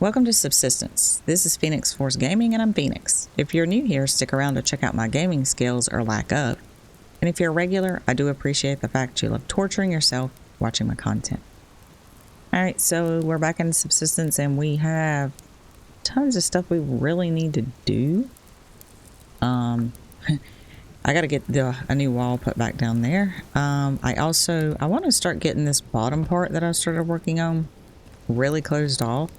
Welcome to Subsistence. This is Phoenix Force Gaming and I'm Phoenix. If you're new here, stick around to check out my gaming skills or lack of. And if you're a regular, I do appreciate the fact you love torturing yourself watching my content. Alright, so we're back in Subsistence and we have tons of stuff we really need to do. I gotta get a new wall put back down there. I want to start getting this bottom part that I started working on really closed off.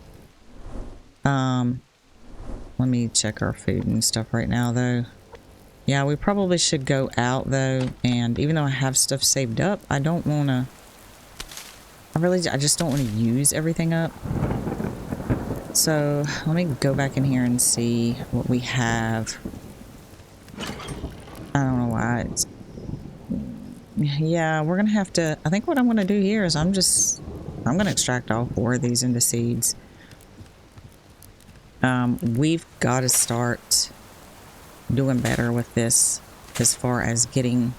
Let me check our food and stuff right now though. Yeah, we probably should go out though, and even though I have stuff saved up, I don't want to, I just don't want to use everything up. So let me go back in here and see what we have. I don't know why it's, yeah, we're gonna have to, I think what I'm gonna do here is I'm gonna extract all 4 of these into seeds. We've got to start doing better with this as far as getting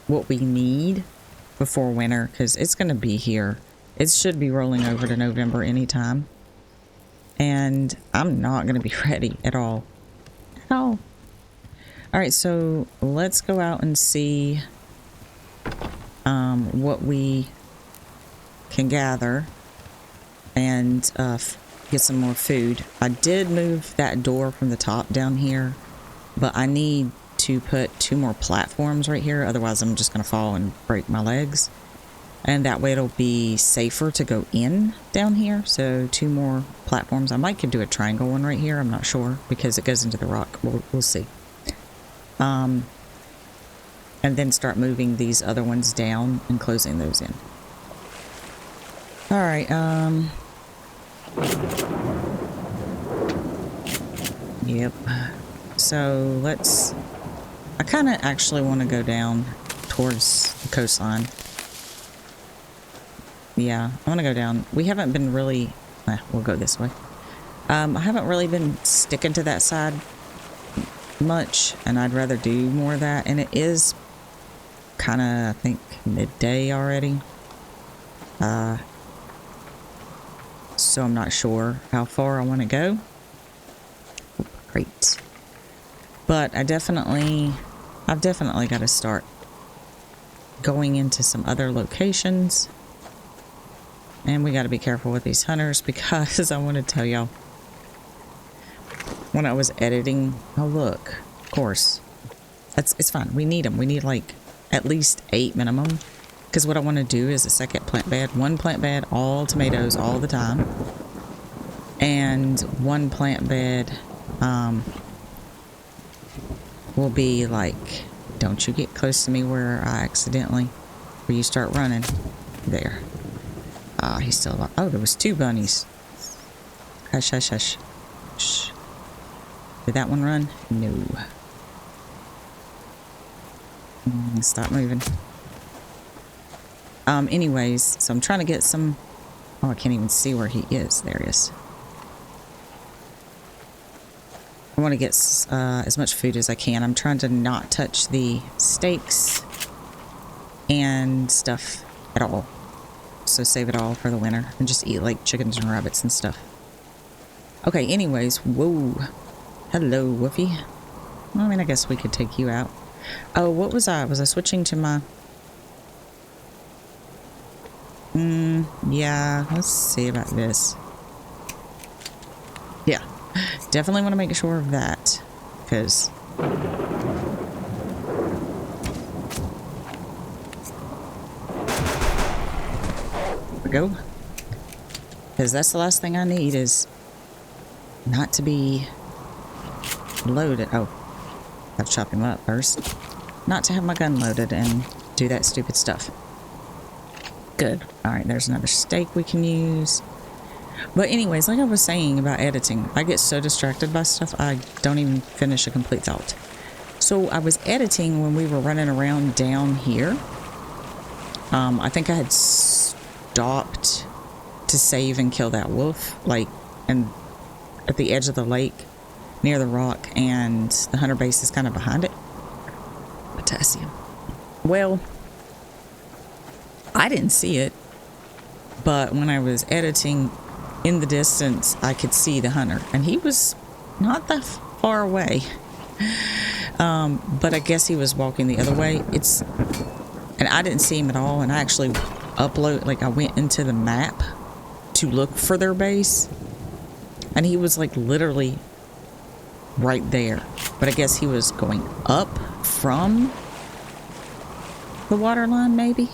what we need before winter, because it's going to be here. It should be rolling over to November anytime. And I'm not going to be ready at all. Alright, so let's go out and see what we can gather and get some more food. I did move that door from the top down here, but I need to put 2 more platforms right here, otherwise I'm just going to fall and break my legs. And that way it'll be safer to go in down here. So 2 more platforms. I might could do a triangle one right here, I'm not sure, because it goes into the rock. We'll see. And then start moving these other ones down and closing those in. Alright, yep. So I kind of actually want to go down towards the coastline. Yeah, I want to go down. We haven't been really, we'll go this way. I haven't really been sticking to that side much, and I'd rather do more of that. And it is kind of, I think, midday already. So I'm not sure how far I want to go. Great. But I've definitely got to start going into some other locations. And we got to be careful with these hunters, because I want to tell y'all, when I was editing, oh look, of course, it's fine. We need them. We need like at least 8 minimum. Because what I want to do is a second plant bed, 1 plant bed, all tomatoes all the time, and 1 plant bed will be like, don't you get close to me where you start running. There. He's still alive. Oh, there was 2 bunnies. Hush, hush, hush. Shh. Did that one run? No. Stop moving. Anyways, so I'm trying to get some... Oh, I can't even see where he is. There he is. I want to get as much food as I can. I'm trying to not touch the steaks and stuff at all. So save it all for the winter and just eat like chickens and rabbits and stuff. Okay, anyways, whoa. Hello, Woofy. Well, I mean, I guess we could take you out. Oh, what was I? Was I switching to my... yeah, let's see about this. Yeah, definitely want to make sure of that, because there we go. Because that's the last thing I need, is not to be loaded. Oh, I have to chop him up first. Not to have my gun loaded and do that stupid stuff. Good. Alright, there's another steak we can use. But anyways, like I was saying about editing, I get so distracted by stuff, I don't even finish a complete thought. So I was editing when we were running around down here. I think I had stopped to save and kill that wolf, like, and at the edge of the lake, near the rock, and the hunter base is kind of behind it. Potassium. Well, I didn't see it, but when I was editing in the distance, I could see the hunter, and he was not that far away. But I guess he was walking the other way. And I didn't see him at all. And I actually I went into the map to look for their base, and he was like literally right there. But I guess he was going up from the water line, maybe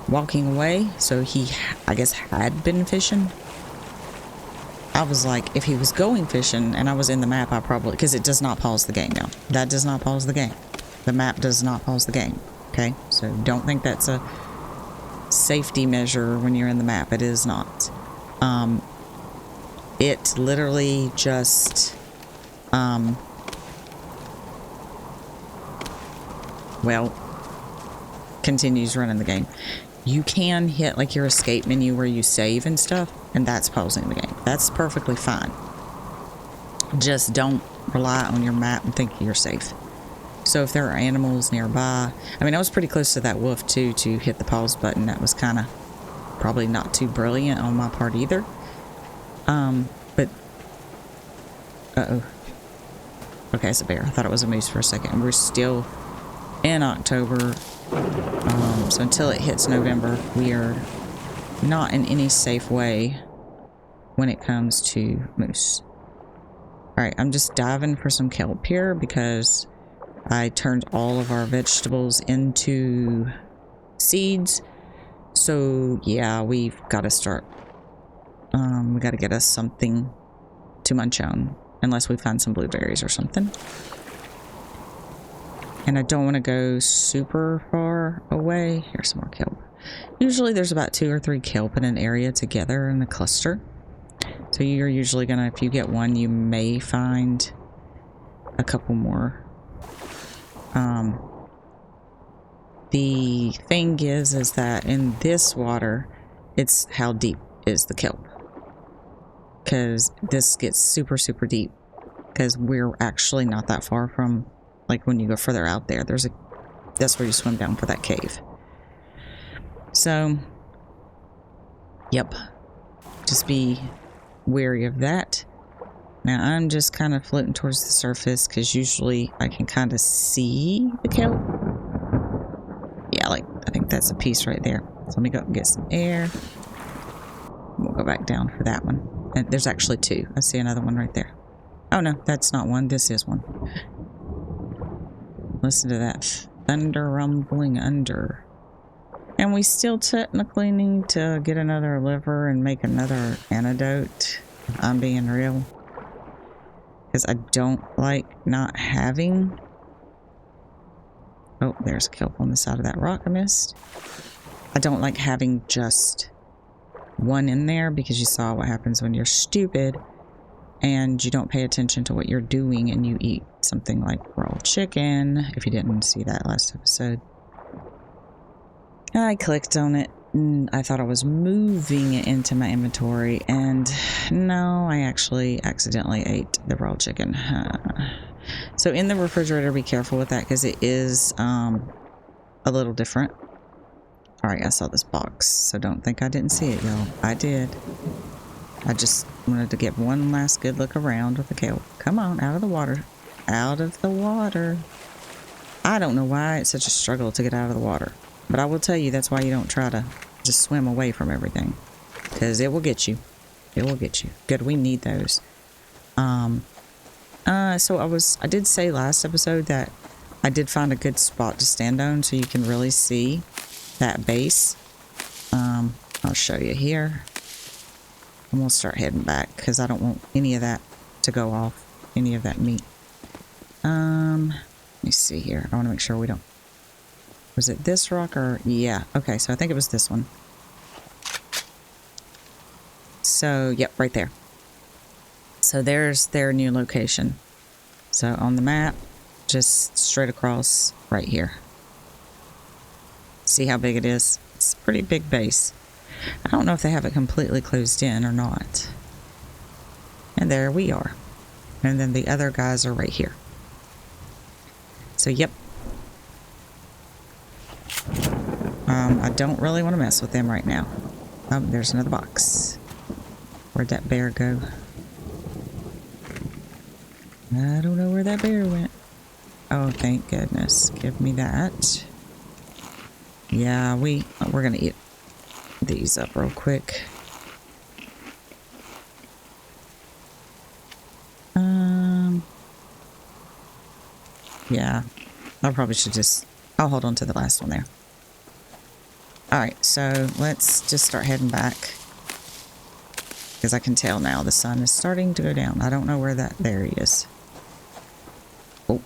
walking away. So he, I guess, had been fishing. I was like, if he was going fishing and I was in the map, I probably, because it does not pause the game now. That does not pause the game. The map does not pause the game. Okay, so don't think that's a safety measure when you're in the map. It is not. It literally just continues running the game. You can hit like your escape menu where you save and stuff, and that's pausing the game. That's perfectly fine. Just don't rely on your map and think you're safe. So if there are animals nearby, I mean, I was pretty close to that wolf too to hit the pause button. That was kind of probably not too brilliant on my part either. But okay, it's a bear. I thought it was a moose for a second. We're still in October, so until it hits November, we are not in any safe way when it comes to moose. All right, I'm just diving for some kelp here because I turned all of our vegetables into seeds. So yeah, we've got to start. We got to get us something to munch on, unless we find some blueberries or something. And I don't want to go super far away. Here's some more kelp. Usually there's about 2 or 3 kelp in an area together in a cluster. So you're usually gonna, if you get one, you may find a couple more. The thing is that in this water, it's how deep is the kelp. Because this gets super, super deep. Because we're actually not that far from, like when you go further out there, that's where you swim down for that cave. So, yep. Just be wary of that. Now I'm just kind of floating towards the surface because usually I can kind of see the kelp. Yeah, like I think that's a piece right there. So let me go and get some air. We'll go back down for that one. And there's actually 2. I see another one right there. Oh no, that's not one. This is one. Listen to that thunder rumbling under. And we still technically need to get another liver and make another antidote. If I'm being real. Because I don't like not having... Oh, there's a kelp on the side of that rock I missed. I don't like having just one in there because you saw what happens when you're stupid and you don't pay attention to what you're doing and you eat something like raw chicken, if you didn't see that last episode. I clicked on it and I thought I was moving it into my inventory, and no, I actually accidentally ate the raw chicken. So in the refrigerator, be careful with that because it is a little different. Alright, I saw this box, so don't think I didn't see it, y'all. I did. I just wanted to get one last good look around with the kelp. Come on, out of the water. Out of the water. I don't know why it's such a struggle to get out of the water. But I will tell you, that's why you don't try to just swim away from everything. Because it will get you. It will get you. Good, we need those. So I did say last episode that I did find a good spot to stand on so you can really see that base. I'll show you here. And we'll start heading back because I don't want any of that to go off. Any of that meat. Let me see here. I want to make sure we don't... Was it this rock or... Yeah. Okay, so I think it was this one. So, yep, right there. So there's their new location. So on the map, just straight across right here. See how big it is? It's a pretty big base. I don't know if they have it completely closed in or not. And there we are. And then the other guys are right here. So, yep. I don't really want to mess with them right now. Oh, there's another box. Where'd that bear go? I don't know where that bear went. Oh, thank goodness. Give me that. Yeah, we're gonna eat these up real quick. Yeah, I probably should I'll hold on to the last one there. Alright, so let's just start heading back. Because I can tell now the sun is starting to go down. I don't know where there he is. Oh.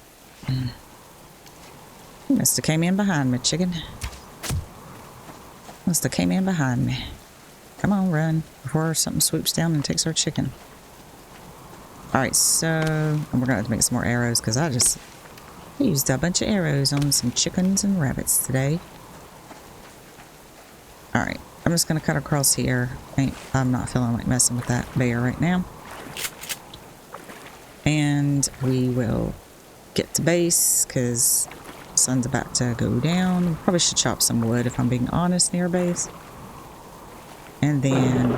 He must have came in behind me, chicken. Must have came in behind me. Come on, run. Before something swoops down and takes our chicken. Alright, so... and we're going to have to make some more arrows because I used a bunch of arrows on some chickens and rabbits today. Alright, I'm just going to cut across here. I'm not feeling like messing with that bear right now. And we will get to base because the sun's about to go down. Probably should chop some wood if I'm being honest near base. And then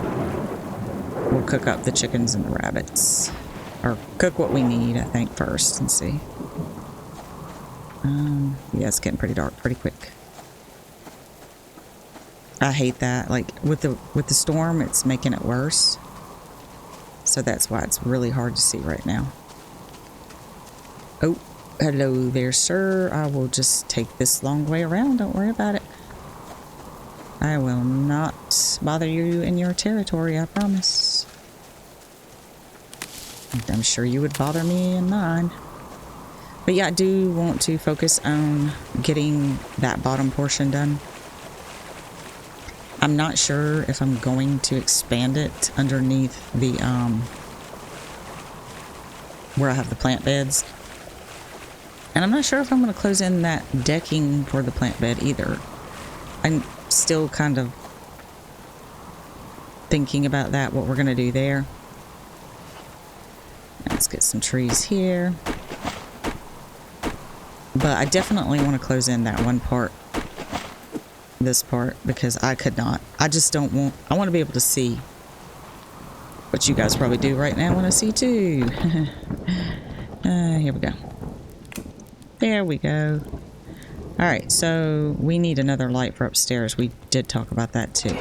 we'll cook up the chickens and the rabbits. Or cook what we need, I think, first and see. Yeah, it's getting pretty dark pretty quick. I hate that. Like with the storm, it's making it worse. So that's why it's really hard to see right now. Oh, hello there, sir. I will just take this long way around. Don't worry about it. I will not bother you in your territory, I promise. I'm sure you would bother me in mine. But yeah, I do want to focus on getting that bottom portion done. I'm not sure if I'm going to expand it underneath the, where I have the plant beds. And I'm not sure if I'm going to close in that decking for the plant bed either. I'm still kind of thinking about that, what we're going to do there. Let's get some trees here. But I definitely want to close in that one part. This part, because I could not. I just don't want... I want to be able to see what you guys probably do right now want to see too. Here we go. There we go. Alright, so we need another light for upstairs. We did talk about that too.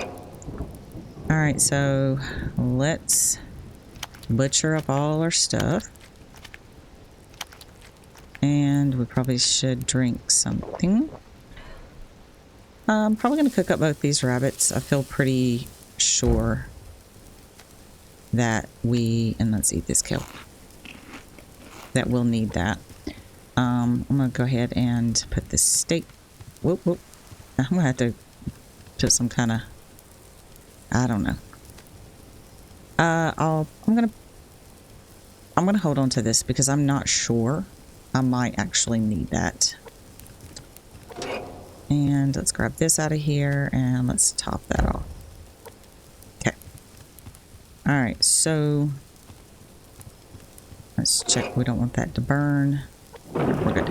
Alright, so let's butcher up all our stuff. And we probably should drink something. I'm probably going to cook up both these rabbits. I feel pretty sure that and let's eat this kelp, that we'll need that. I'm going to go ahead and put this steak. Whoop, whoop. I'm going to have to put some kind of, I don't know. I'm going to hold on to this because I'm not sure. I might actually need that. And let's grab this out of here and let's top that off. Okay. Alright, so let's check. We don't want that to burn. We're good.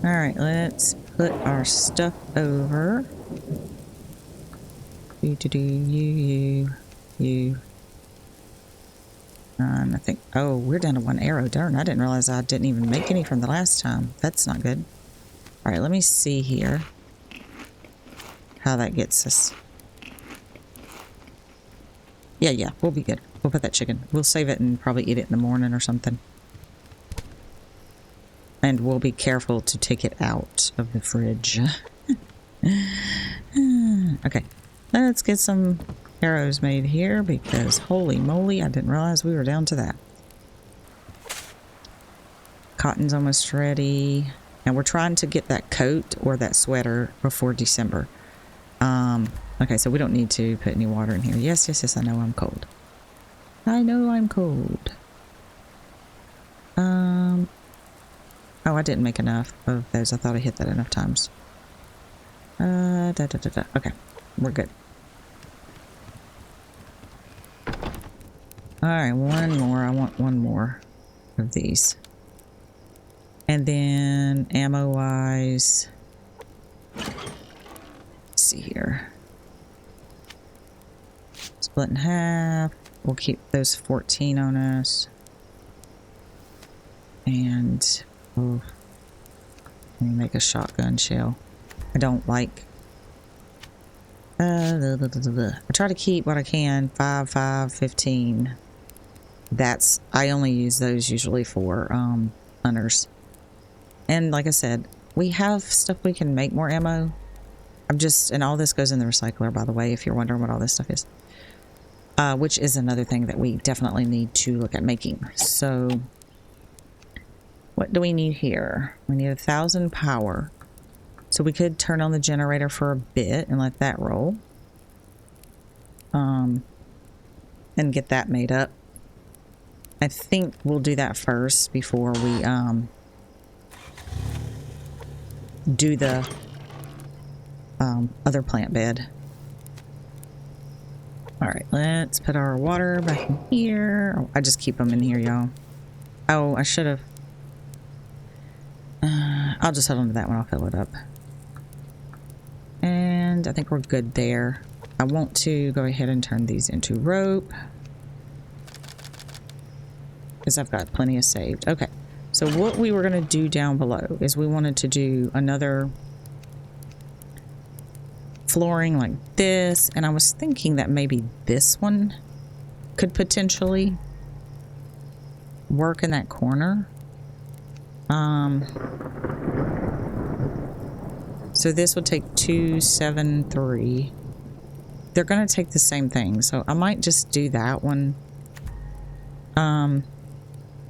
Alright, let's put our stuff over. You. And I think, oh, we're down to one arrow. Darn, I didn't realize I didn't even make any from the last time. That's not good. All right, let me see here how that gets us. Yeah, we'll be good. We'll put that chicken. We'll save it and probably eat it in the morning or something. And we'll be careful to take it out of the fridge. Okay, let's get some arrows made here because holy moly, I didn't realize we were down to that. Cotton's almost ready. And we're trying to get that coat or that sweater before December. Okay, so we don't need to put any water in here. Yes, I know I'm cold. I know I'm cold. Oh, I didn't make enough of those. I thought I hit that enough times. Okay, we're good. Alright, one more. I want one more of these. And then ammo-wise... let's see here. Split in half. We'll keep those 14 on us. And oh, let me make a shotgun shell. I don't like. I try to keep what I can. 5, 5, 15. That's, I only use those usually for hunters. And like I said, we have stuff we can make more ammo. I'm just, and all this goes in the recycler, by the way, if you're wondering what all this stuff is. Which is another thing that we definitely need to look at making. So, what do we need here? We need 1,000 power. So we could turn on the generator for a bit and let that roll. And get that made up. I think we'll do that first before we do the other plant bed. Alright, let's put our water back in here. Oh, I just keep them in here, y'all. Oh, I should have. I'll just hold on to that one. I'll fill it up. And I think we're good there. I want to go ahead and turn these into rope. Because I've got plenty of saved. Okay, so what we were going to do down below is we wanted to do another flooring like this. And I was thinking that maybe this one could potentially work in that corner. So this would take 2, 7, 3. They're going to take the same thing. So I might just do that one.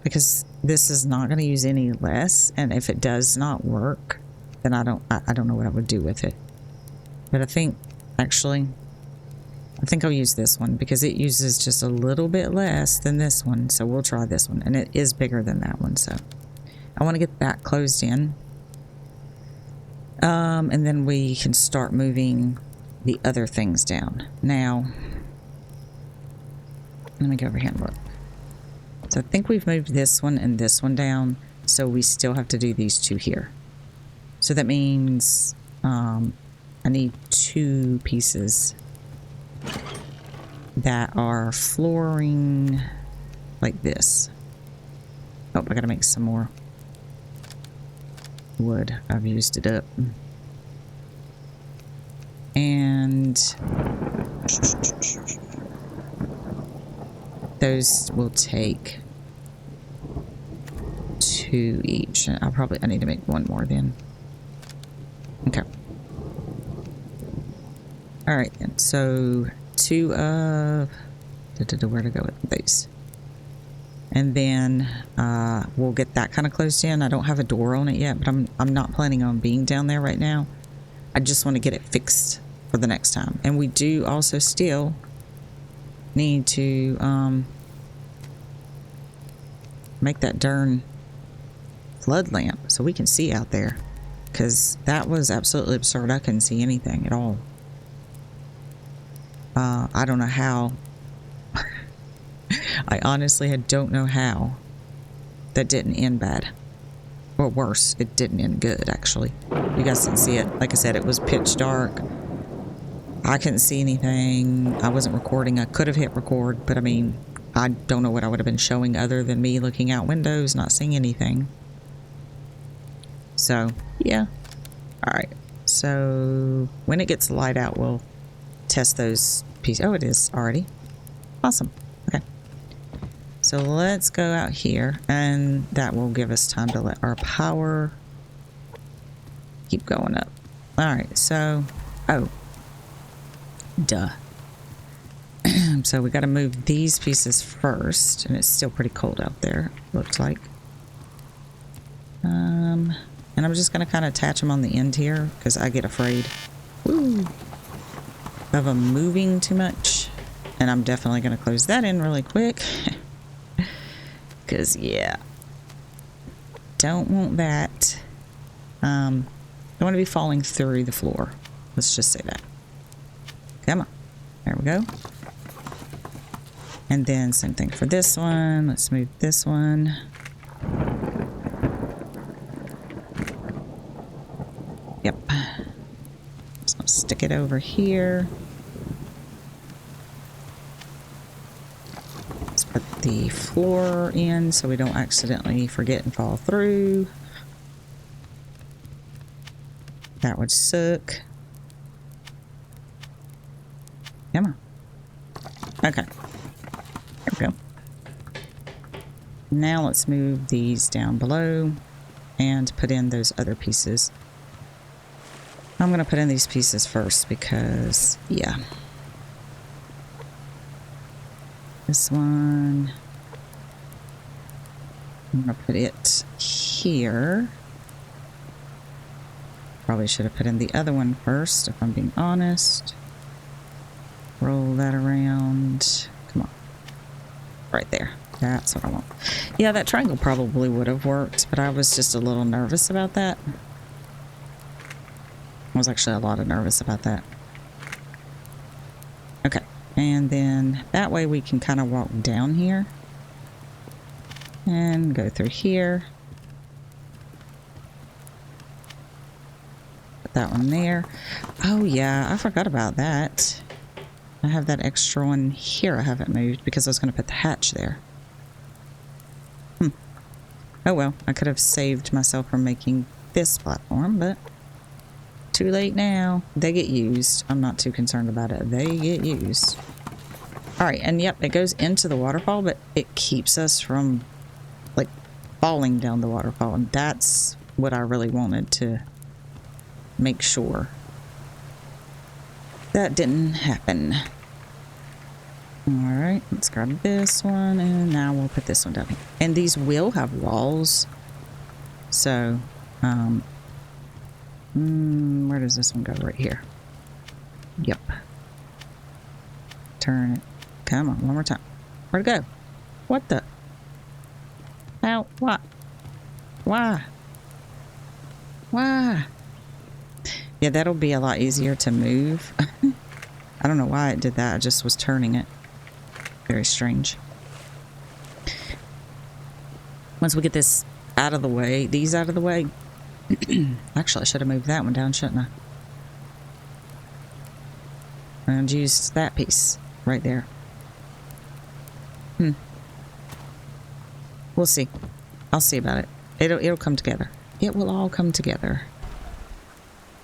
Because this is not going to use any less. And if it does not work, then I don't know what I would do with it. But I think, actually, I think I'll use this one because it uses just a little bit less than this one. So we'll try this one. And it is bigger than that one. So I want to get that closed in. And then we can start moving the other things down. Now, let me go over here and look. So I think we've moved this one and this one down. So we still have to do these two here. So that means I need 2 pieces that are flooring like this. Oh, I gotta make some more wood. I've used it up. And those will take 2 each. I need to make 1 more then. Okay. All right then. So 2 of where to go with these. And then we'll get that kind of closed in. I don't have a door on it yet, but I'm not planning on being down there right now. I just want to get it fixed for the next time. And we do also still need to make that darn flood lamp so we can see out there, because that was absolutely absurd. I couldn't see anything at all. I don't know how. I honestly don't know how that didn't end bad. Or worse, it didn't end good, actually. You guys didn't see it. Like I said, it was pitch dark. I couldn't see anything. I wasn't recording. I could have hit record, but I mean, I don't know what I would have been showing other than me looking out windows, not seeing anything. So, yeah. Alright. So, when it gets light out, we'll test those pieces. Oh, it is already. Awesome. Okay. So let's go out here, and that will give us time to let our power keep going up. Alright, so, oh, duh. So we got to move these pieces first, and it's still pretty cold out there, looks like. And I'm just going to kind of attach them on the end here, because I get afraid of them moving too much. And I'm definitely going to close that in really quick. Because, yeah, don't want that. Don't want to be falling through the floor. Let's just say that. Come on. There we go. And then same thing for this one. Let's move this one. Yep. Just gonna stick it over here. put the floor in so we don't accidentally forget and fall through. That would suck. Come on. Okay. There we go. Now let's move these down below and put in those other pieces. I'm going to put in these pieces first because, yeah. This one, I'm going to put it here. Probably should have put in the other one first, if I'm being honest. Roll that around. Come on. Right there. That's what I want. Yeah, that triangle probably would have worked, but I was just a little nervous about that. I was actually a lot of nervous about that. Okay. And then that way we can kind of walk down here. And go through here. Put that one there. Oh yeah, I forgot about that. I have that extra one here I haven't moved because I was going to put the hatch there. Oh well, I could have saved myself from making this platform, but too late now. They get used. I'm not too concerned about it. They get used. Alright, and yep, it goes into the waterfall, but it keeps us from, like, falling down the waterfall. And that's what I really wanted to make sure. That didn't happen. Alright, let's grab this one, and now we'll put this one down here. And these will have walls. So, where does this one go? Right here. Yep. Turn it. Come on, one more time. Where'd it go? What the? How? What? Why? Why? Yeah, that'll be a lot easier to move. I don't know why it did that. I just was turning it. Very strange. Once we get this out of the way, these out of the way. Actually, I should have moved that one down, shouldn't I? And used that piece right there. We'll see. I'll see about it. It'll come together. It will all come together.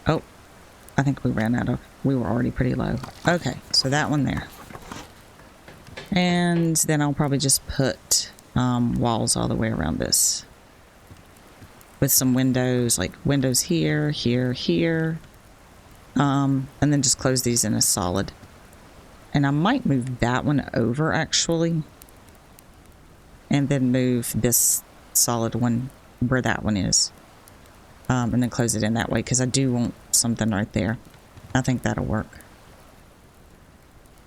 Oh, I think we ran out of... We were already pretty low. Okay, so that one there. And then I'll probably just put walls all the way around this. With some windows, like windows here, here, here. And then just close these in a solid. And I might move that one over, actually. And then move this solid one where that one is. And then close it in that way, because I do want something right there. I think that'll work.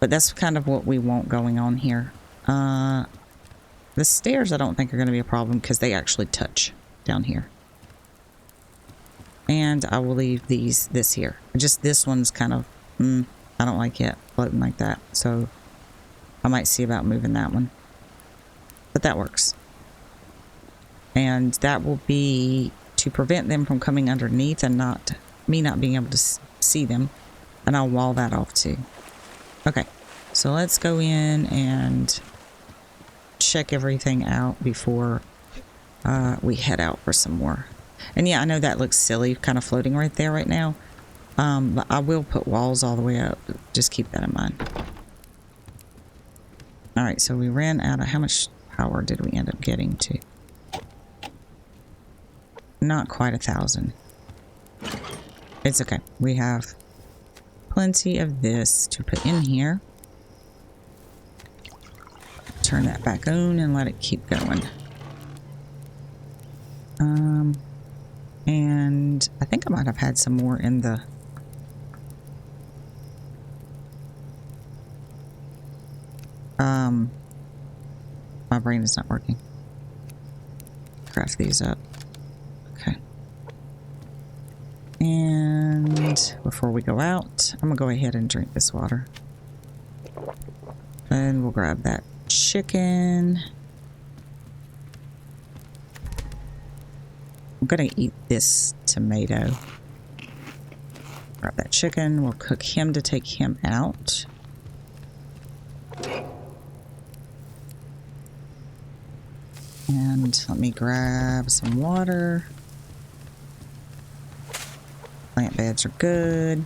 But that's kind of what we want going on here. The stairs I don't think are going to be a problem because they actually touch down here. And I will leave this here. Just this one's kind of, I don't like it floating like that. So I might see about moving that one. But that works. And that will be to prevent them from coming underneath and me not being able to see them. And I'll wall that off too. Okay, so let's go in and check everything out before we head out for some more. And yeah, I know that looks silly, kind of floating right there right now. But I will put walls all the way up. Just keep that in mind. Alright, so we ran out of... How much power did we end up getting to? Not quite 1,000. It's okay. We have plenty of this to put in here. Turn that back on and let it keep going. And I think I might have had some more in the... My brain is not working. Craft these up. Okay. And before we go out, I'm gonna go ahead and drink this water. And we'll grab that chicken. I'm gonna eat this tomato. Grab that chicken. We'll cook him to take him out. And let me grab some water. Plant beds are good.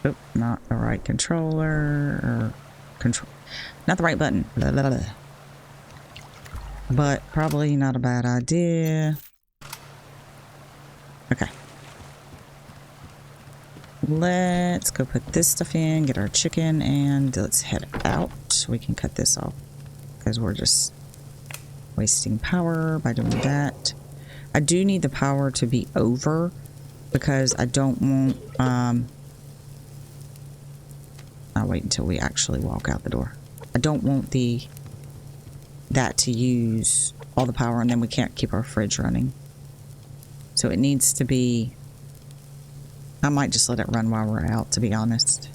Oop, not the right controller. Or not the right button. Blah, blah, blah. But probably not a bad idea. Okay. Let's go put this stuff in, get our chicken, and let's head out. We can cut this off because we're just wasting power by doing that. I do need the power to be over because I don't want, I'll wait until we actually walk out the door. I don't want that to use all the power and then we can't keep our fridge running. So it needs to be, I might just let it run while we're out, to be honest.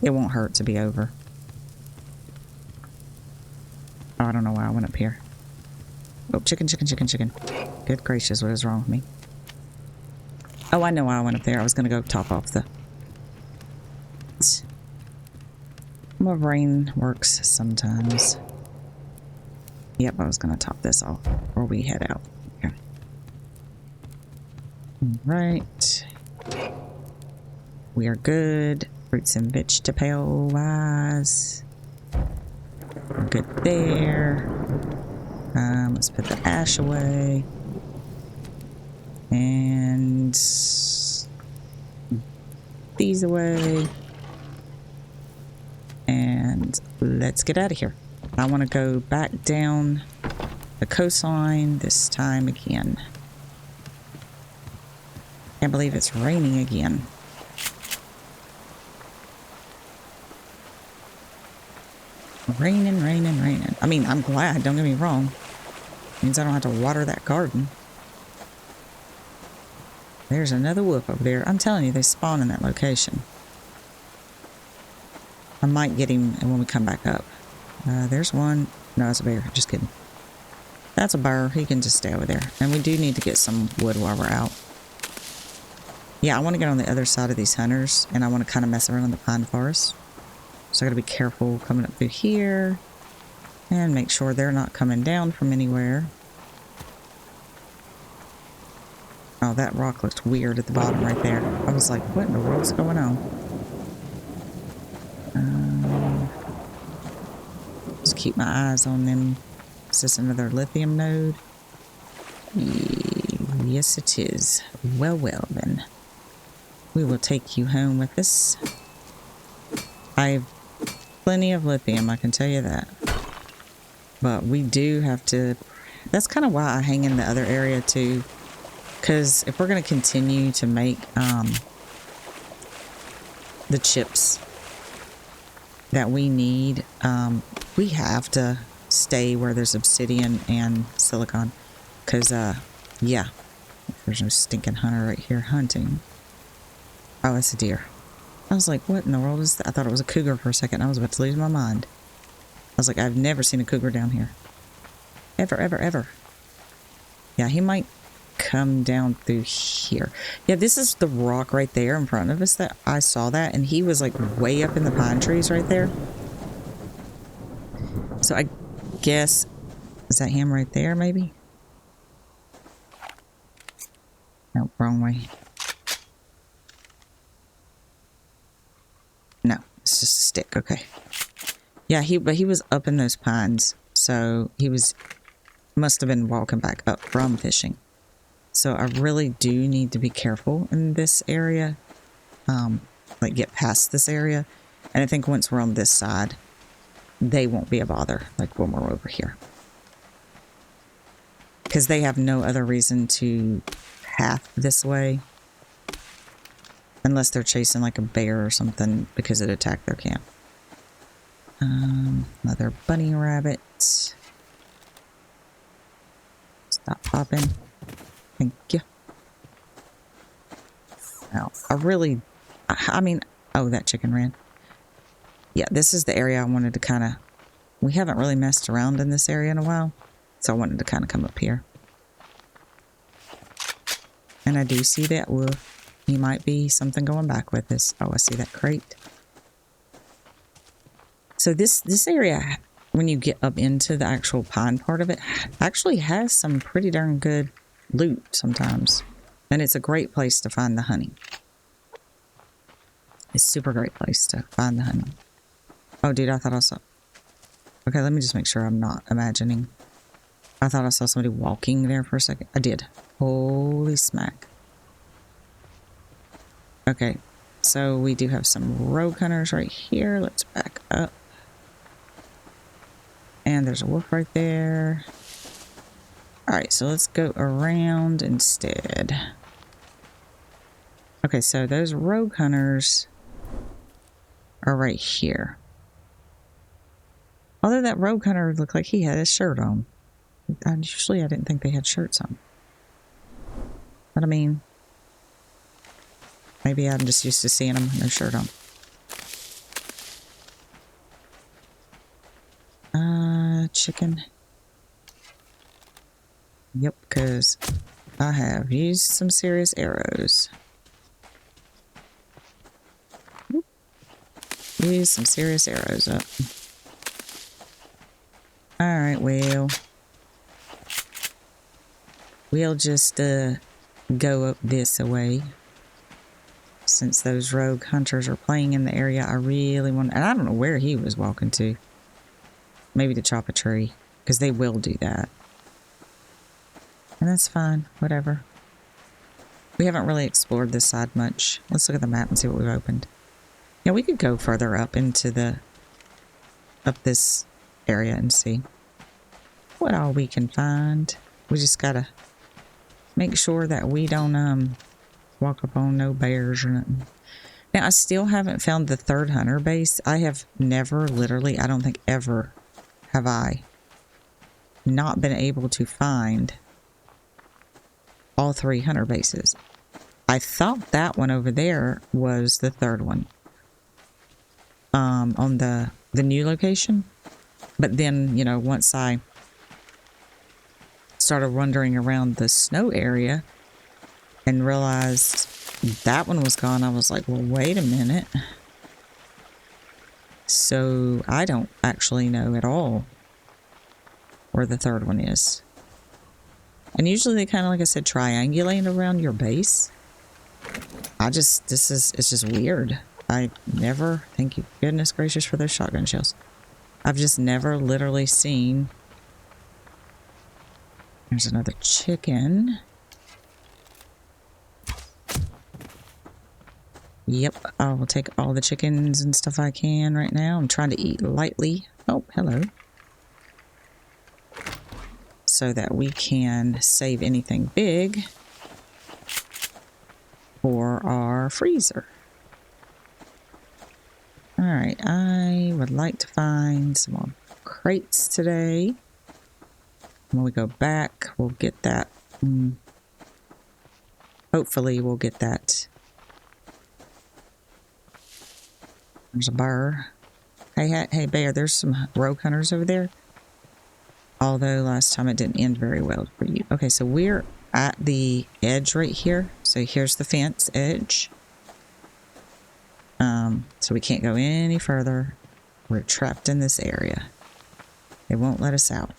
It won't hurt to be over. Oh, I don't know why I went up here. Oh, chicken, chicken, chicken, chicken. Good gracious, what is wrong with me? Oh, I know why I went up there. I was going to go top off the... My brain works sometimes. Yep, I was going to top this off before we head out. Okay. Right. We are good. Fruits and vegetable wise. We're good there. Let's put the ash away. And these away. And let's get out of here. I want to go back down the coastline this time again. Can't believe it's raining again. Raining, raining, raining. I mean, I'm glad, don't get me wrong. Means I don't have to water that garden. There's another wolf over there. I'm telling you, they spawn in that location. I might get him when we come back up. There's one. No, it's a bear. Just kidding. That's a bear. He can just stay over there. And we do need to get some wood while we're out. Yeah, I want to get on the other side of these hunters. And I want to kind of mess around in the pine forest. So I gotta be careful coming up through here. And make sure they're not coming down from anywhere. Oh, that rock looked weird at the bottom right there. I was like, what in the world's going on? Just keep my eyes on them. Is this another lithium node? Yes, it is. Well, well, then. We will take you home with us. I have plenty of lithium, I can tell you that. But we do have to... That's kind of why I hang in the other area, too. Because if we're going to continue to make the chips that we need, we have to stay where there's obsidian and silicon. Because, yeah, there's no stinking hunter right here hunting. Oh, it's a deer. I was like, what in the world is that? I thought it was a cougar for a second. I was about to lose my mind. I was like, I've never seen a cougar down here. Ever, ever, ever. Yeah, he might come down through here. Yeah, this is the rock right there in front of us that I saw that. And he was like way up in the pine trees right there. So I guess, is that him right there maybe? No, wrong way. No, it's just a stick. Okay. Yeah, but he was up in those pines. So he must have been walking back up from fishing. So I really do need to be careful in this area. Like get past this area. And I think once we're on this side, they won't be a bother. Like when we're over here. Because they have no other reason to path this way. Unless they're chasing like a bear or something because it attacked their camp. Another bunny rabbit. Stop popping. Thank you. Now, I mean, oh, that chicken ran. Yeah, this is the area I wanted to kind of, we haven't really messed around in this area in a while. So I wanted to kind of come up here. And I do see that wolf. He might be something going back with us. Oh, I see that crate. So this area when you get up into the actual pine part of it, actually has some pretty darn good loot sometimes. And it's a great place to find the honey. It's a super great place to find the honey. Oh, dude, I thought I saw... Okay, let me just make sure I'm not imagining. I thought I saw somebody walking there for a second. I did. Holy smack. Okay, so we do have some rogue hunters right here. Let's back up. And there's a wolf right there. Alright, so let's go around instead. Okay, so those rogue hunters are right here. Although that rogue hunter looked like he had his shirt on. Usually I didn't think they had shirts on. But I mean, maybe I'm just used to seeing them with no shirt on. Chicken. Yep, because I have used some serious arrows. Use some serious arrows up. Alright, well, we'll just go up this way. Since those rogue hunters are playing in the area, I really want... And I don't know where he was walking to. Maybe to chop a tree, because they will do that. And that's fine, whatever. We haven't really explored this side much. Let's look at the map and see what we've opened. Yeah, we could go further up into the... up this area and see what all we can find. We just gotta make sure that we don't walk up on no bears or nothing. Now, I still haven't found the third hunter base. I have never, literally, I don't think ever have I not been able to find all 3 hunter bases. I thought that one over there was the third one. On the new location. But then, you know, once I started wandering around the snow area and realized that one was gone, I was like, well, wait a minute. So I don't actually know at all where the third one is. And usually they kind of, like I said, triangulate around your base. It's just weird. I never, thank you goodness gracious for those shotgun shells. I've just never literally seen. There's another chicken. Yep, I will take all the chickens and stuff I can right now. I'm trying to eat lightly. Oh, hello. So that we can save anything big for our freezer. Alright, I would like to find some more crates today. When we go back, we'll get that. Hopefully we'll get that. There's a bear. Hey, bear, there's some rogue hunters over there. Although last time it didn't end very well for you. Okay, so we're at the edge right here. So here's the fence edge. So we can't go any further. We're trapped in this area. They won't let us out.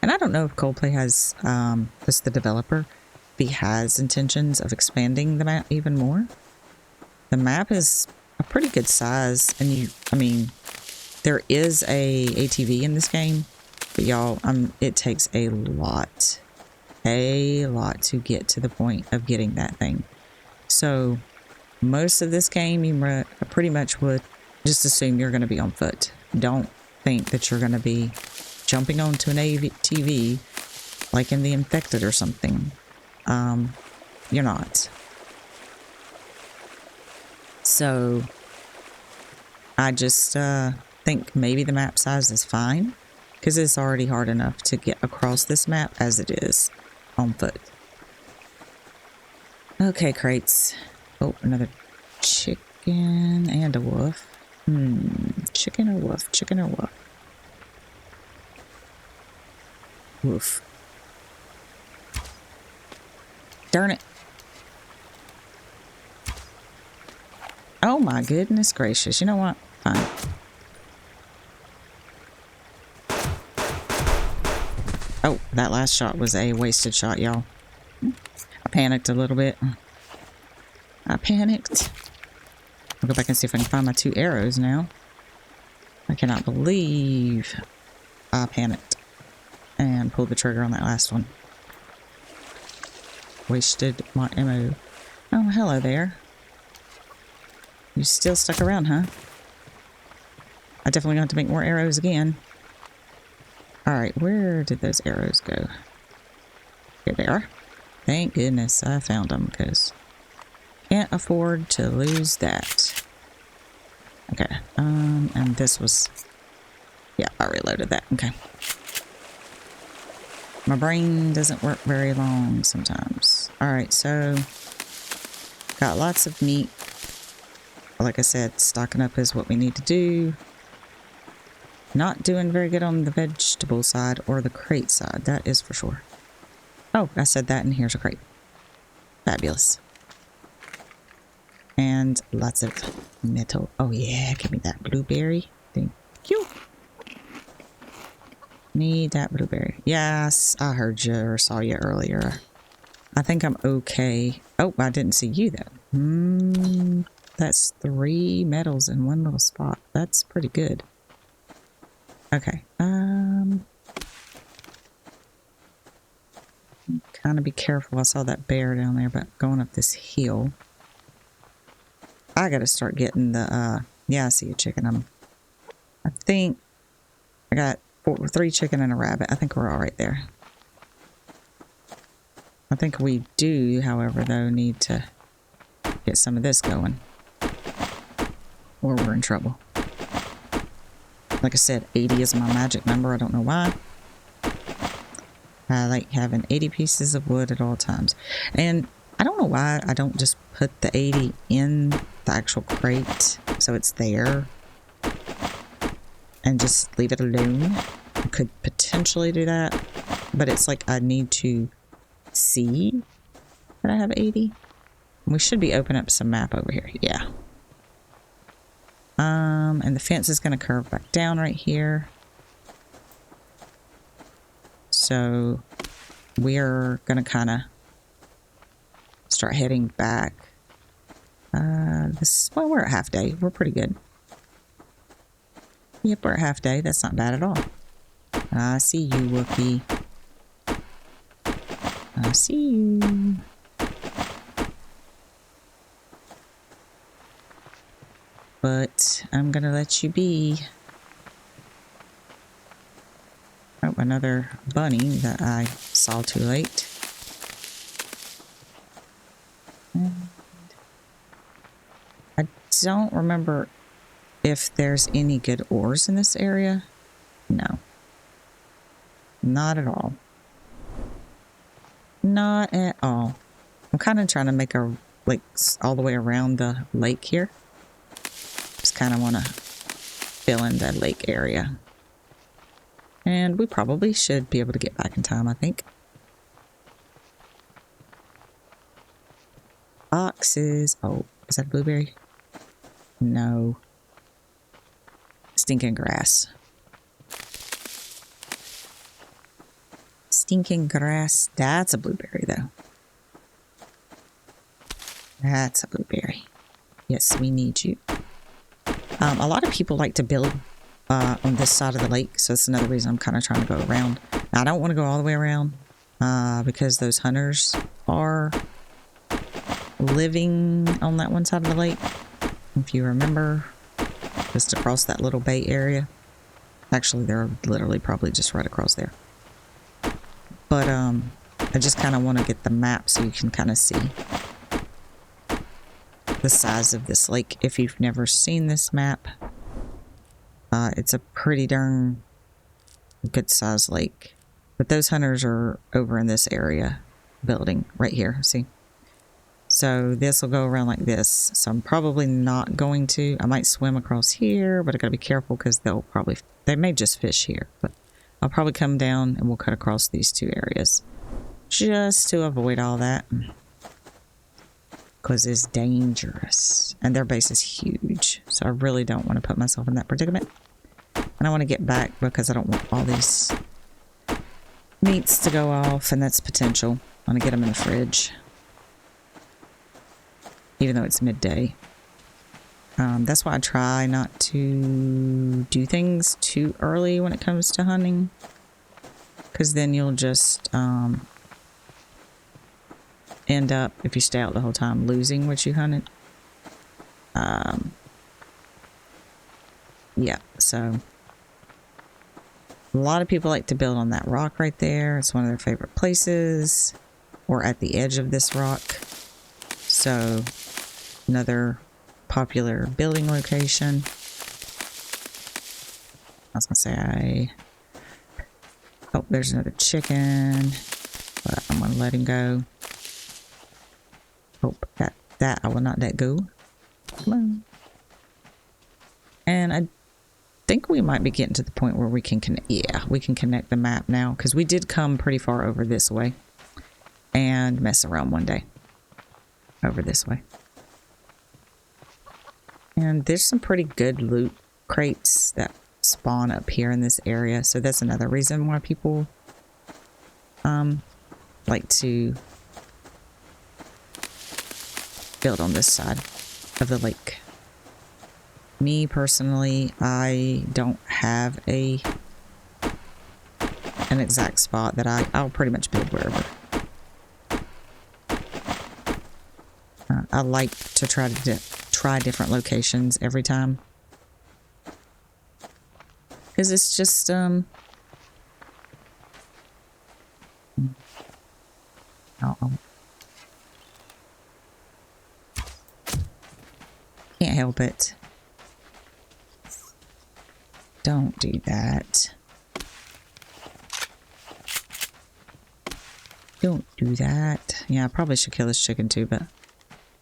And I don't know if Coldplay has, as the developer, if he has intentions of expanding the map even more. The map is a pretty good size, and I mean, there is a ATV in this game, but y'all, it takes a lot to get to the point of getting that thing. So most of this game, you pretty much would just assume you're going to be on foot. Don't think that you're going to be jumping onto an ATV like in The Infected or something. You're not. So I just think maybe the map size is fine, because it's already hard enough to get across this map as it is on foot. Okay, crates. Oh, another chicken and a wolf. Chicken or wolf? Chicken or wolf? Wolf. Darn it. Oh my goodness gracious. You know what? Fine. Oh, that last shot was a wasted shot, y'all. I panicked a little bit. I panicked. I'll go back and see if I can find my 2 arrows now. I cannot believe I panicked and pulled the trigger on that last one. Wasted my ammo. Oh, hello there. You still stuck around, huh? I definitely have to make more arrows again. Alright, where did those arrows go? Here they are. Thank goodness I found them, because can't afford to lose that. Okay, and this was... Yeah, I reloaded that. Okay. My brain doesn't work very long sometimes. Alright, so... Got lots of meat. Like I said, stocking up is what we need to do. Not doing very good on the vegetable side or the crate side, that is for sure. Oh, I said that, and here's a crate. Fabulous. And lots of metal. Oh yeah, give me that blueberry. Thank you. Need that blueberry. Yes, I heard you or saw you earlier. I think I'm okay. Oh, I didn't see you though. That's 3 metals in one little spot. That's pretty good. Okay. Kind of be careful. I saw that bear down there, but going up this hill. I gotta start getting the, yeah, I see a chicken. I think I got 3 chicken and a rabbit. I think we're all right there. I think we do, however, though, need to get some of this going. Or we're in trouble. Like I said, 80 is my magic number. I don't know why. I like having 80 pieces of wood at all times. And I don't know why I don't just put the 80 in the actual crate so it's there. And just leave it alone. I could potentially do that. But it's like I need to see that I have 80. We should be opening up some map over here. Yeah. And the fence is going to curve back down right here. So we're going to kind of start heading back. Well, we're at half day. We're pretty good. Yep, we're at half day. That's not bad at all. I see you, Wookie. I see you. But I'm gonna let you be. Oh, another bunny that I saw too late. And I don't remember if there's any good ores in this area. No. Not at all. Not at all. I'm kind of trying to make a, like, all the way around the lake here. Just kind of want to fill in the lake area. And we probably should be able to get back in time, I think. Boxes. Oh, is that a blueberry? No. Stinking grass. Stinking grass. That's a blueberry, though. That's a blueberry. Yes, we need you. A lot of people like to build on this side of the lake, so that's another reason I'm kind of trying to go around. Now, I don't want to go all the way around because those hunters are living on that one side of the lake. If you remember, just across that little bay area. Actually, they're literally probably just right across there. But I just kind of want to get the map so you can kind of see the size of this lake. If you've never seen this map, it's a pretty darn good sized lake. But those hunters are over in this area building right here, see? So this will go around like this. So I'm probably not going to. I might swim across here, but I gotta be careful because they may just fish here. But I'll probably come down and we'll cut across these 2 areas just to avoid all that. Because it's dangerous. And their base is huge. So I really don't want to put myself in that predicament. And I want to get back because I don't want all these meats to go off, and that's potential. I'm gonna get them in the fridge, even though it's midday. That's why I try not to do things too early when it comes to hunting, because then you'll just end up, if you stay out the whole time, losing what you hunted. Yeah, so a lot of people like to build on that rock right there. It's one of their favorite places, or at the edge of this rock. So another popular building location. I was gonna say oh, there's another chicken, but I'm gonna let him go. Oh, that I will not let go. Come on. And I think we might be getting to the point where we can we can connect the map now, because we did come pretty far over this way and mess around one day over this way. And there's some pretty good loot crates that spawn up here in this area, so that's another reason why people like to build on this side of the lake. Me personally, I don't have an exact spot that I'll pretty much build wherever. I like to try different locations every time, because it's just can't help it. Don't do that. Don't do that. Yeah, I probably should kill this chicken too, but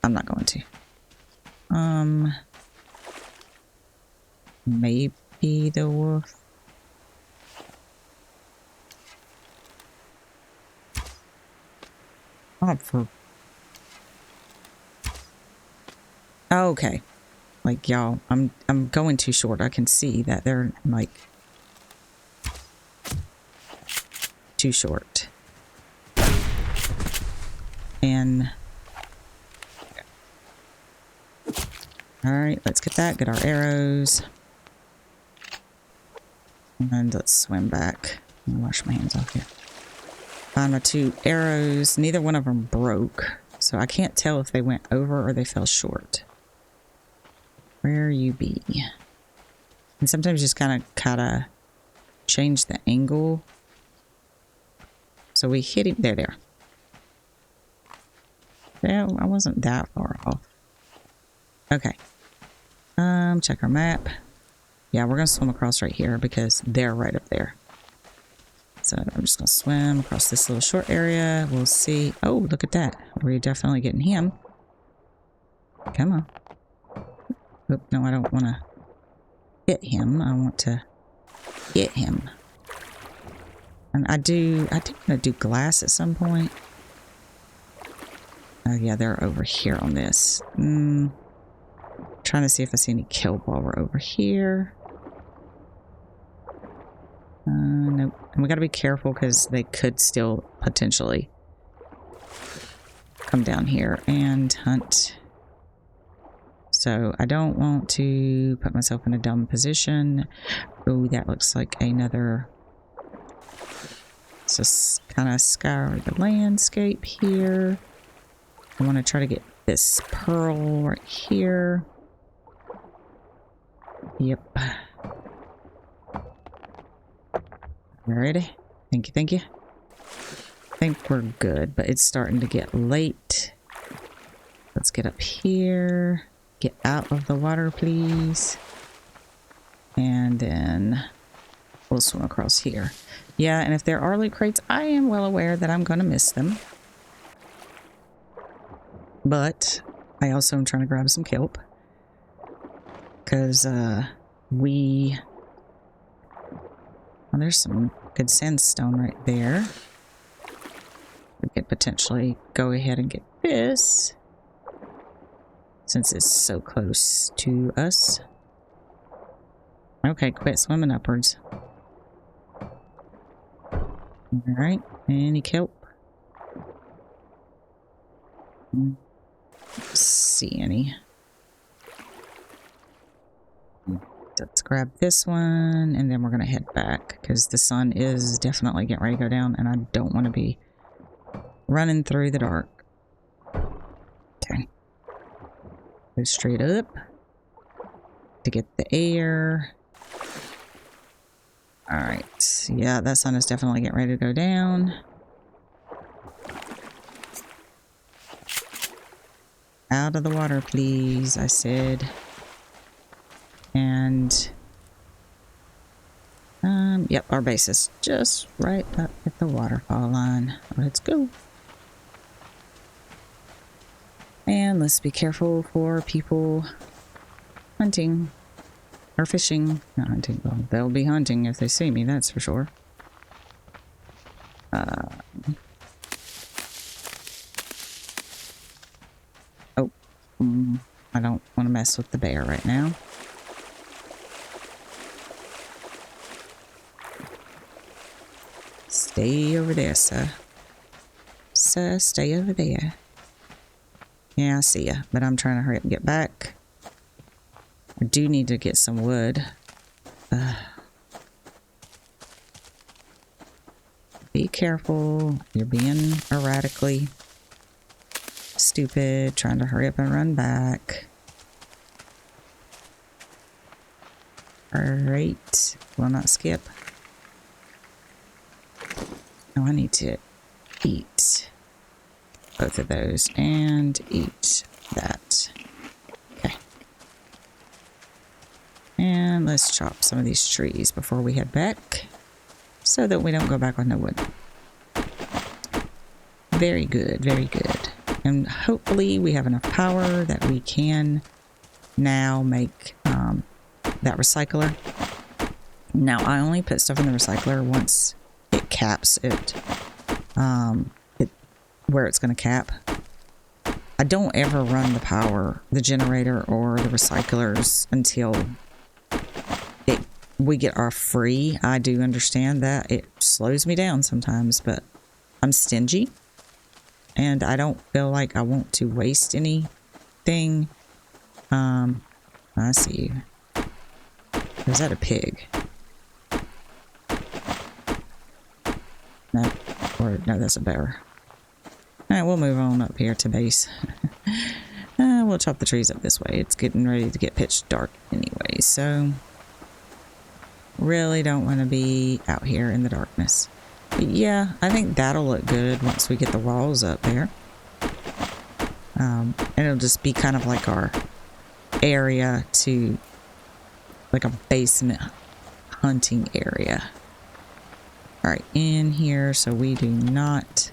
I'm not going to. Maybe the wolf. Okay. Like, y'all, I'm going too short. I can see that they're like too short. And all right, let's get that. Get our arrows. And let's swim back. Let me wash my hands off here. Find my 2 arrows. Neither one of them broke, so I can't tell if they went over or they fell short. Where you be? And sometimes just kind of change the angle. So we hit him. There. Yeah, I wasn't that far off. Okay. Check our map. Yeah, we're gonna swim across right here because they're right up there. So I'm just gonna swim across this little short area. We'll see. Oh, look at that. We're definitely getting him. Come on. Oop, no, I don't want to hit him. I want to get him. And I do want to do glass at some point. Oh yeah, they're over here on this. Trying to see if I see any kelp while we're over here. Nope. And we got to be careful because they could still potentially come down here and hunt. So I don't want to put myself in a dumb position. Oh, that looks like another. Let's just kind of scour the landscape here. I want to try to get this pearl right here. Yep. Alrighty. Thank you. I think we're good, but it's starting to get late. Let's get up here. Get out of the water, please. And then we'll swim across here. Yeah, and if there are loot crates, I am well aware that I'm going to miss them. But I also am trying to grab some kelp. Because well, there's some good sandstone right there. We could potentially go ahead and get this, since it's so close to us. Okay, quit swimming upwards. Alright, any kelp? See any. Let's grab this one, and then we're gonna head back, because the sun is definitely getting ready to go down, and I don't want to be running through the dark. Okay. Go straight up to get the air. Alright, yeah, that sun is definitely getting ready to go down. Out of the water, please, I said. And, yep, our base is just right up at the waterfall line. Let's go. And let's be careful for people hunting or fishing. Not hunting, well, they'll be hunting if they see me, that's for sure. I don't want to mess with the bear right now. Stay over there, sir. Sir, stay over there. Yeah, I see ya, but I'm trying to hurry up and get back. I do need to get some wood. Be careful. You're being erratically stupid, trying to hurry up and run back. Alright. Will not skip. Oh, I need to eat both of those and eat that. Okay. And let's chop some of these trees before we head back so that we don't go back on no wood. Very good, very good. And hopefully we have enough power that we can now make that recycler. Now, I only put stuff in the recycler once it caps it, where it's going to cap. I don't ever run the generator or the recyclers until we get our free. I do understand that it slows me down sometimes, but I'm stingy and I don't feel like I want to waste anything. I see you. Is that a pig? No, no, that's a bear. Alright, we'll move on up here to base. We'll chop the trees up this way. It's getting ready to get pitch dark anyway, so really don't want to be out here in the darkness. But yeah, I think that'll look good once we get the walls up there. And it'll just be kind of like our area to, like a basement hunting area. Alright, in here so we do not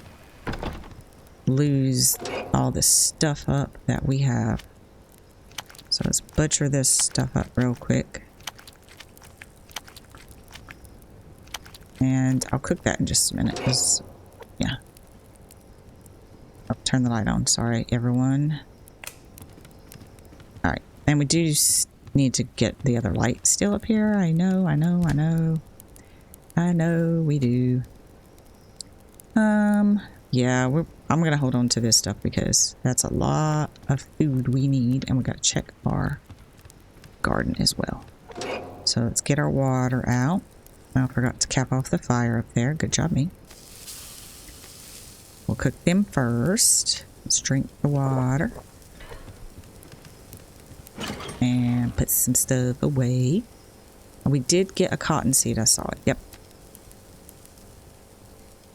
lose all this stuff up that we have. So let's butcher this stuff up real quick. And I'll cook that in just a minute, because, yeah. I'll turn the light on. Sorry, everyone. Alright, and we do need to get the other light still up here. I know we do. Yeah, I'm gonna hold on to this stuff because that's a lot of food we need, and we gotta check our garden as well. So let's get our water out. I forgot to cap off the fire up there. Good job, me. We'll cook them first. Let's drink the water. And put some stuff away. We did get a cottonseed, I saw it. Yep.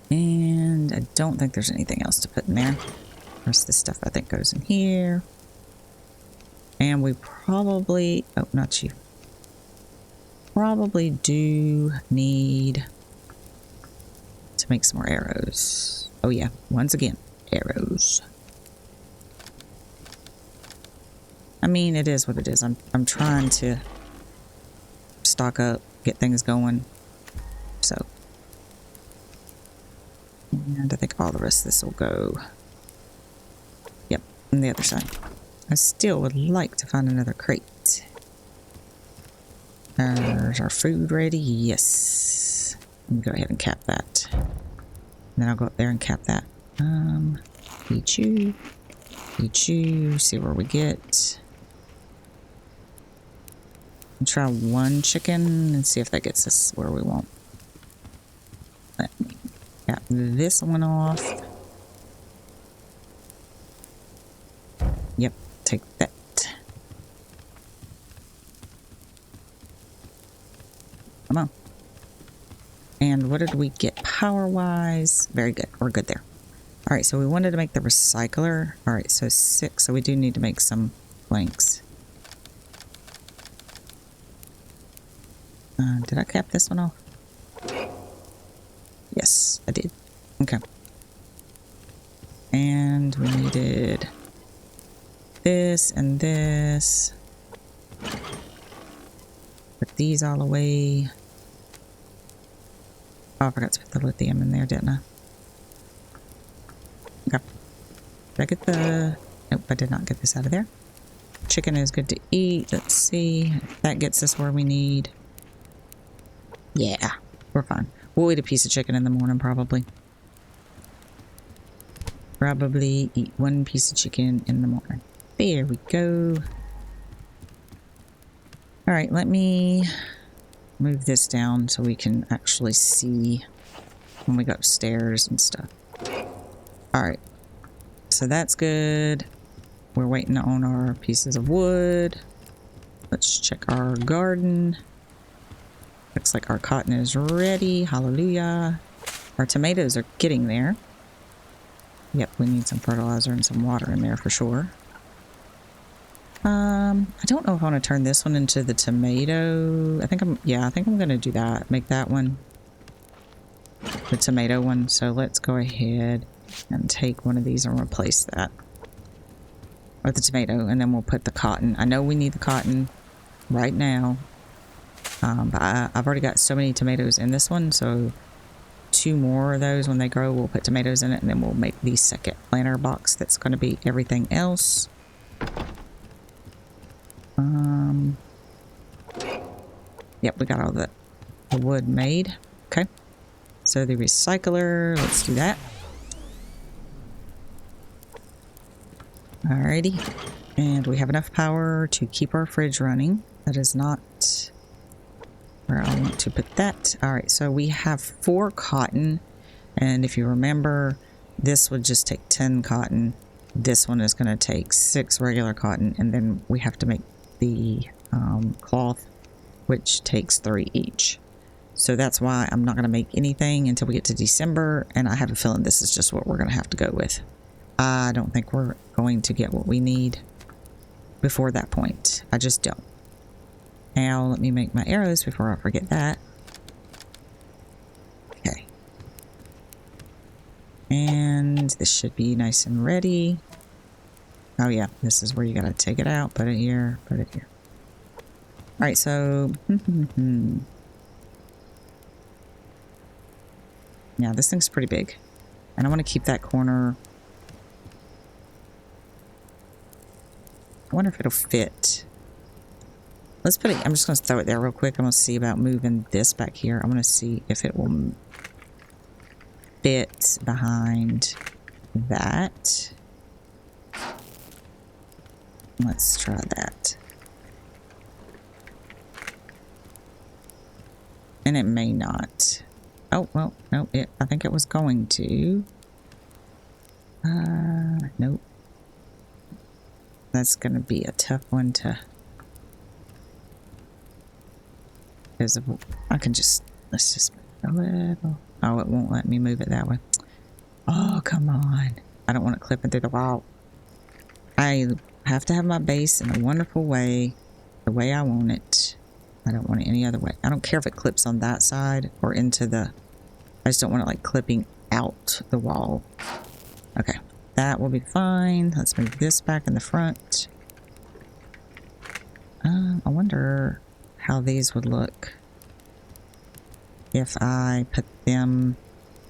And I don't think there's anything else to put in there. The rest of this stuff I think goes in here. And we probably... Oh, not you. Probably do need to make some more arrows. Oh yeah, once again, arrows. I mean, it is what it is. I'm trying to stock up, get things going. So, and I think all the rest of this will go. Yep, on the other side. I still would like to find another crate. There's our food ready. Yes. Let me go ahead and cap that. And then I'll go up there and cap that. Eat you. Eat you. See where we get. I'll try one chicken and see if that gets us where we want. Let me cap this one off. Yep, take that. Come on. And what did we get power-wise? Very good. We're good there. All right, so we wanted to make the recycler. All right, so 6. So we do need to make some planks. Did I cap this one off? Yes, I did. Okay. And we needed this and this. Put these all away. Oh, I forgot to put the lithium in there, didn't I? Okay. Did I get the... Nope, I did not get this out of there. Chicken is good to eat. Let's see if that gets us where we need. Yeah, we're fine. We'll eat a piece of chicken in the morning, probably. Probably eat one piece of chicken in the morning. There we go. All right, let me move this down so we can actually see when we go upstairs and stuff. All right, so that's good. We're waiting on our pieces of wood. Let's check our garden. Looks like our cotton is ready. Hallelujah. Our tomatoes are getting there. Yep, we need some fertilizer and some water in there for sure. I don't know if I want to turn this one into the tomato. I think I'm going to do that. Make that one the tomato one. So let's go ahead and take one of these and replace that with the tomato, and then we'll put the cotton. I know we need the cotton right now. But I've already got so many tomatoes in this one, so 2 more of those when they grow, we'll put tomatoes in it, and then we'll make the second planter box that's going to be everything else. Yep, we got all the wood made. Okay, so the recycler, let's do that. Alrighty, and we have enough power to keep our fridge running. That is not where I want to put that. All right, so we have 4 cotton, and if you remember, this would just take 10 cotton. This one is going to take 6 regular cotton, and then we have to make the cloth, which takes 3 each. So that's why I'm not going to make anything until we get to December, and I have a feeling this is just what we're going to have to go with. I don't think we're going to get what we need before that point. I just don't. Now, let me make my arrows before I forget that. Okay. And this should be nice and ready. Oh yeah, this is where you gotta take it out, put it here, put it here. Alright, so... yeah, this thing's pretty big. And I want to keep that corner... I wonder if it'll fit. Let's put it, I'm just going to throw it there real quick. I'm going to see about moving this back here. I'm going to see if it will fit behind that. Let's try that. And it may not. Oh, well, no, I think it was going to. Nope. That's going to be a tough one to... Because I can just, let's just move a little. Oh, it won't let me move it that way. Oh, come on. I don't want it clipping through the wall. I have to have my base in a wonderful way, the way I want it. I don't want it any other way. I don't care if it clips on that side or into the, I just don't want it like clipping out the wall. Okay, that will be fine. Let's move this back in the front. I wonder how these would look if I put them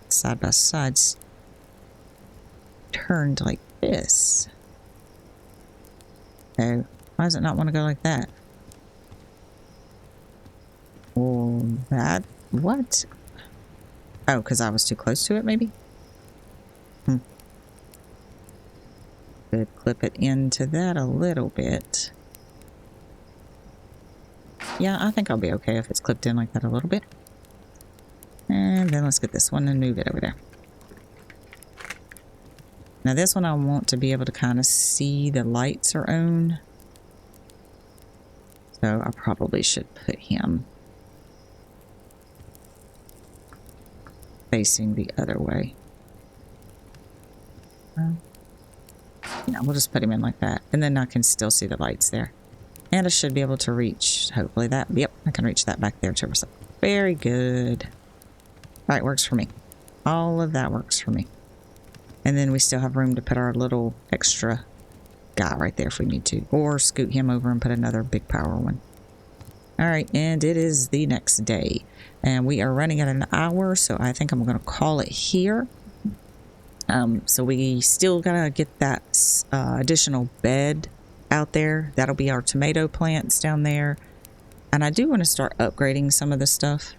side by side turned like this. Okay, why does it not want to go like that? Well, that, what? Oh, because I was too close to it, maybe? Could clip it into that a little bit. Yeah, I think I'll be okay if it's clipped in like that a little bit. And then let's get this one and move it over there. Now this one I want to be able to kind of see the lights are on. So I probably should put him facing the other way. Yeah, we'll just put him in like that. And then I can still see the lights there. And I should be able to reach, hopefully that. Yep, I can reach that back there too. Very good. All right, works for me. All of that works for me. And then we still have room to put our little extra guy right there if we need to. Or scoot him over and put another big power one. All right, and it is the next day. And we are running at an hour, so I think I'm going to call it here. So we still got to get that additional bed out there. That'll be our tomato plants down there. And I do want to start upgrading some of the stuff.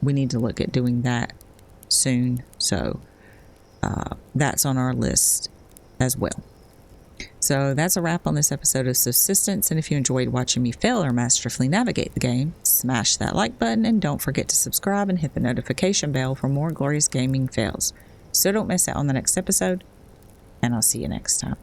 We need to look at doing that soon. So that's on our list as well. So that's a wrap on this episode of Subsistence. And if you enjoyed watching me fail or masterfully navigate the game, smash that like button and don't forget to subscribe and hit the notification bell for more glorious gaming fails. So don't miss out on the next episode, and I'll see you next time.